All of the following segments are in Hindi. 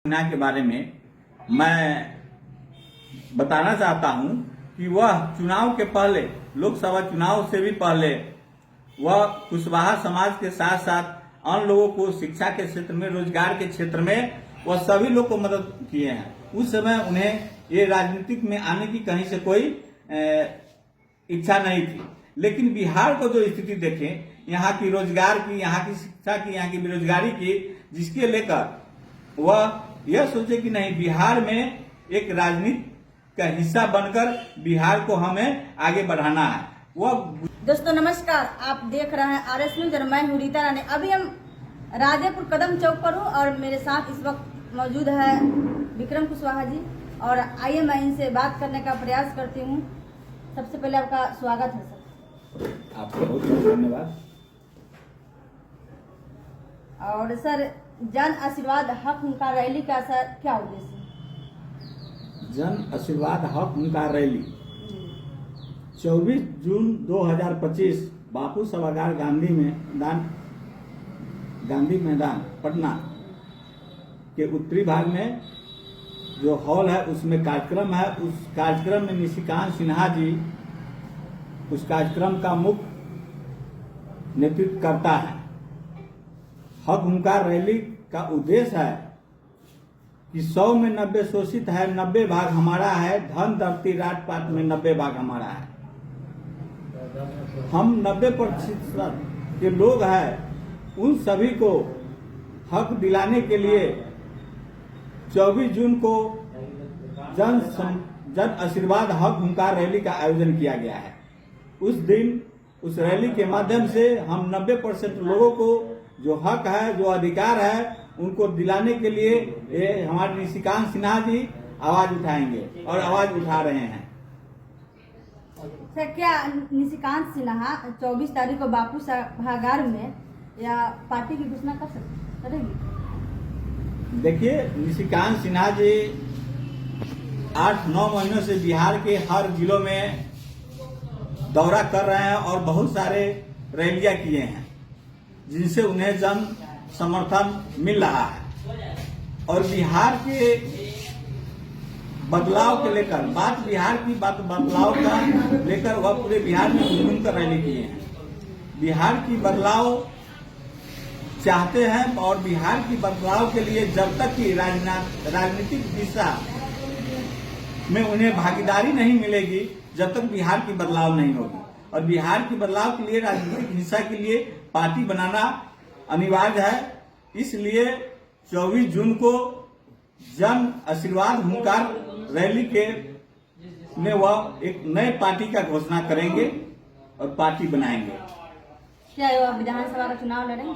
योजना के बारे में मैं बताना चाहता हूं कि वह चुनाव के पहले, लोकसभा चुनाव से भी पहले, वह कुशवाहा समाज के साथ साथ अन्य लोगों को शिक्षा के क्षेत्र में, रोजगार के क्षेत्र में वह सभी लोग को मदद किए हैं। उस समय उन्हें ये राजनीतिक में आने की कहीं से कोई इच्छा नहीं थी, लेकिन बिहार को जो स्थिति देखें, यहाँ की रोजगार की, यहाँ की शिक्षा की, यहाँ की बेरोजगारी की, जिसके लेकर वह यह सोचे कि नहीं, बिहार में एक राजनीति का हिस्सा बनकर बिहार को हमें आगे बढ़ाना है। वह दोस्तों नमस्कार, आप देख रहे हैं RS न्यूज और मैं हूँ रीता रानी। अभी हम राजेपुर कदम चौक पर हूँ और मेरे साथ इस वक्त मौजूद है विक्रम कुशवाहा जी, और आइए मैं इनसे बात करने का प्रयास करती हूँ। सबसे पहले आपका स्वागत है सर। आपका बहुत बहुत धन्यवाद। और सर, जन आशीर्वाद हक हुंकार रैली का सर क्या उद्देश्य है? जन आशीर्वाद हक हुंकार रैली 24 जून 2025 बापू सभागार गांधी मैदान पटना के उत्तरी भाग में जो हॉल है उसमें कार्यक्रम है। उस कार्यक्रम में निशिकांत सिन्हा जी उस कार्यक्रम का मुख्य नेतृत्व करता है। हक हुंकार रैली का उद्देश्य है कि 100 में 90 शोषित है, 90 भाग हमारा है, धन धरती राजपाट में 90 भाग हमारा है। हम 90% के लोग हैं, उन सभी को हक दिलाने के लिए 24 जून को जन आशीर्वाद हक हुंकार रैली का आयोजन किया गया है। उस दिन उस रैली के माध्यम से हम 90% लोगों को जो हक है, जो अधिकार है, उनको दिलाने के लिए ये हमारे निशिकांत सिन्हा जी आवाज उठाएंगे और आवाज उठा रहे हैं। सर, क्या निशिकांत सिन्हा 24 तारीख को बापू सभागार में या पार्टी की घोषणा करेगी? देखिए, निशिकांत सिन्हा जी 8-9 महीनों से बिहार के हर जिलों में दौरा कर रहे हैं और बहुत सारे रैलियां किए हैं, जिनसे उन्हें जन समर्थन मिल रहा है। और बिहार के बदलाव के लेकर बदलाव का लेकर वह पूरे बिहार में घूम कर रैली किए हैं। बिहार की बदलाव चाहते हैं और बिहार की बदलाव के लिए जब तक की राजनीतिक दिशा में उन्हें भागीदारी नहीं मिलेगी, जब तक बिहार की बदलाव नहीं होगी। और बिहार की बदलाव के लिए, राजनीतिक हिंसा के लिए पार्टी बनाना अनिवार्य है। इसलिए 24 जून को जन आशीर्वाद हुंकार रैली के में वह एक नए पार्टी का घोषणा करेंगे और पार्टी बनाएंगे। क्या वह विधानसभा का चुनाव लड़ेंगे?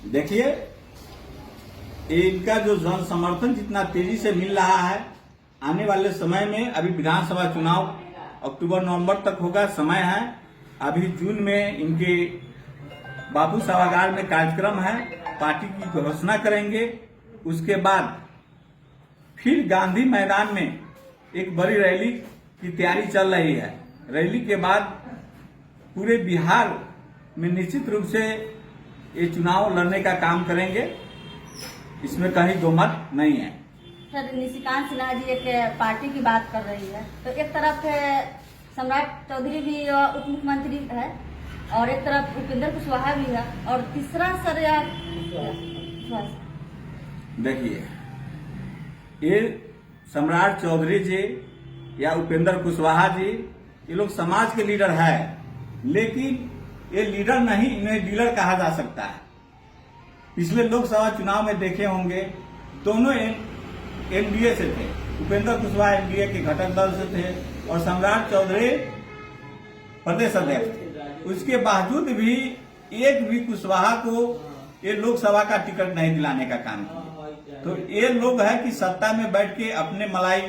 देखिए, इनका जो जन समर्थन जितना तेजी से मिल रहा है, आने वाले समय में, अभी विधानसभा चुनाव अक्टूबर-नवंबर तक होगा, समय है। अभी जून में इनके बापू सभागार में कार्यक्रम है, पार्टी की घोषणा करेंगे। उसके बाद फिर गांधी मैदान में एक बड़ी रैली की तैयारी चल रही है। रैली के बाद पूरे बिहार में निश्चित रूप से ये चुनाव लड़ने का काम करेंगे, इसमें कहीं दो मत नहीं है। सर, निशिकांत सिन्हा जी एक पार्टी की बात कर रही है, तो एक तरफ सम्राट चौधरी भी उप मुख्यमंत्री है और एक तरफ उपेंद्र कुशवाहा भी है, और तीसरा सर देखिए, ये सम्राट चौधरी जी या उपेंद्र कुशवाहा जी, ये लोग समाज के लीडर है, लेकिन ये लीडर नहीं, इन्हें डीलर कहा जा सकता है। पिछले लोकसभा चुनाव में देखे होंगे, दोनों एनडीए से थे। उपेंद्र कुशवाहा एनडीए के घटक दल से थे और सम्राट चौधरी प्रदेश अध्यक्ष थे। उसके बावजूद भी एक भी कुशवाहा को ये लोकसभा का टिकट नहीं दिलाने का काम किया। तो ये लोग है कि सत्ता में बैठ के अपने मलाई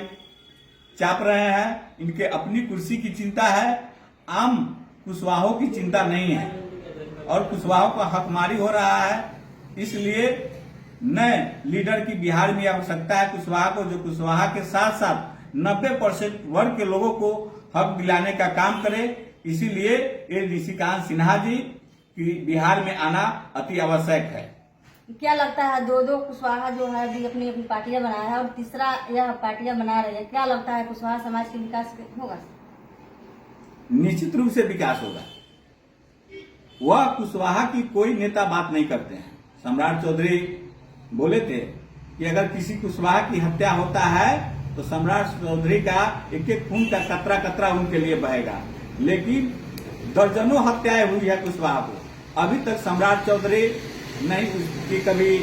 चाप रहे हैं, इनके अपनी कुर्सी की चिंता है, आम कुशवाहों की चिंता नहीं है, और कुशवाहों का हकमारी हो रहा है। इसलिए नए लीडर की बिहार में आवश्यकता है, कुशवाहा को, जो कुशवाहा के साथ साथ 90% वर्ग के लोगों को हक दिलाने का काम करे। इसीलिए ये निशिकांत सिन्हा जी की बिहार में आना अति आवश्यक है। क्या लगता है दो दो कुशवाहा जो है अभी अपनी अपनी पार्टियां बनाया है और तीसरा यह पार्टियां बना रही है, क्या लगता है कुशवाहा समाज के विकास होगा? निश्चित रूप से विकास होगा। वह कुशवाहा की कोई नेता बात नहीं करते हैं। सम्राट चौधरी बोले थे कि अगर किसी कुशवाहा की हत्या होता है तो सम्राट चौधरी का एक एक खून का कतरा कतरा उनके लिए बहेगा। लेकिन दर्जनों हत्याएं हुई है कुशवाहा को, अभी तक सम्राट चौधरी नहीं उसकी कभी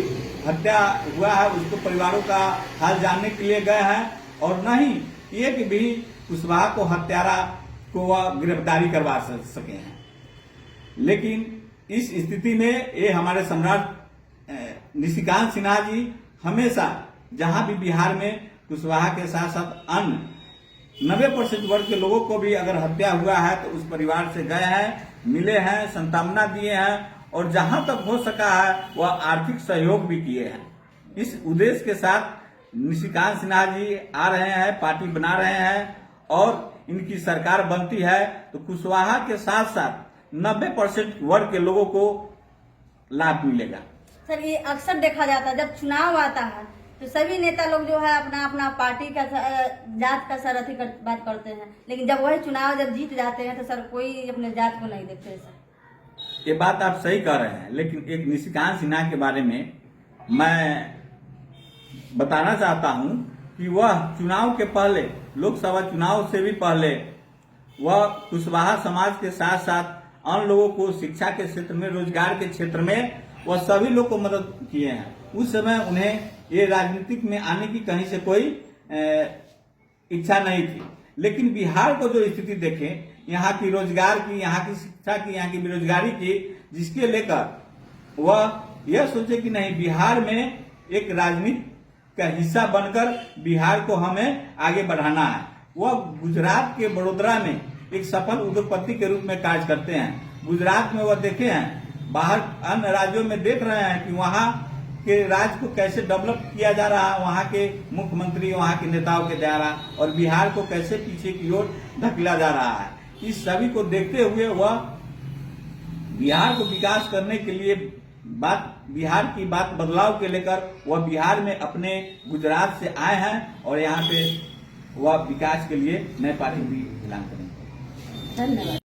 हत्या हुआ है, उसको परिवारों का हाल जानने के लिए गए हैं और न ही एक भी कुशवाहा को हत्यारा को वह गिरफ्तारी करवा सके हैं। लेकिन इस स्थिति में ये हमारे सम्राट निशिकांत सिन्हा जी हमेशा जहां भी बिहार में कुशवाहा के साथ साथ अन्य 90% वर्ग के लोगों को भी अगर हत्या हुआ है तो उस परिवार से गए हैं, मिले हैं, सांत्वना दिए हैं और जहां तक हो सका है वह आर्थिक सहयोग भी किए हैं। इस उद्देश्य के साथ निशिकांत सिन्हा जी आ रहे हैं, पार्टी बना रहे हैं और इनकी सरकार बनती है तो कुशवाहा के साथ साथ 90% वर्ग के लोगों को लाभ मिलेगा। सर, ये अक्सर देखा जाता है जब चुनाव आता है तो सभी नेता लोग जो है अपना अपना पार्टी का जात का सर अथी बात करते हैं, लेकिन जब वही चुनाव जब जीत जाते हैं तो सर कोई अपने जात को नहीं देखते सर। ये बात आप सही कह रहे हैं, लेकिन एक निशिकांत सिन्हा के बारे में मैं बताना चाहता हूं कि वह चुनाव के पहले, लोकसभा चुनाव से भी पहले वह कुशवाहा समाज के साथ साथ अन्य लोगों को शिक्षा के क्षेत्र में, रोजगार के क्षेत्र में वह सभी लोग को मदद किए हैं। उस समय उन्हें ये राजनीतिक में आने की कहीं से कोई इच्छा नहीं थी। लेकिन बिहार को जो स्थिति देखें, यहाँ की रोजगार की, यहाँ की शिक्षा की, यहाँ की बेरोजगारी की, जिसके लेकर वह यह सोचे कि नहीं, बिहार में एक राजनीति का हिस्सा बनकर बिहार को हमें आगे बढ़ाना है। वह गुजरात के बड़ोदरा में एक सफल उद्योगपति के रूप में कार्य करते हैं। गुजरात में वह देखे हैं, बाहर अन्य राज्यों में देख रहे हैं कि वहाँ के राज्य को कैसे डेवलप किया जा रहा है, वहाँ के मुख्यमंत्री, वहाँ के नेताओं के द्वारा, और बिहार को कैसे पीछे की ओर धकेला जा रहा है। इस सभी को देखते हुए वह बिहार को विकास करने के लिए बिहार की बात बदलाव के लेकर वह बिहार में अपने गुजरात से आए हैं और यहाँ पे वह विकास के लिए नए पार्टी भी ऐलान करेंगे। धन्यवाद।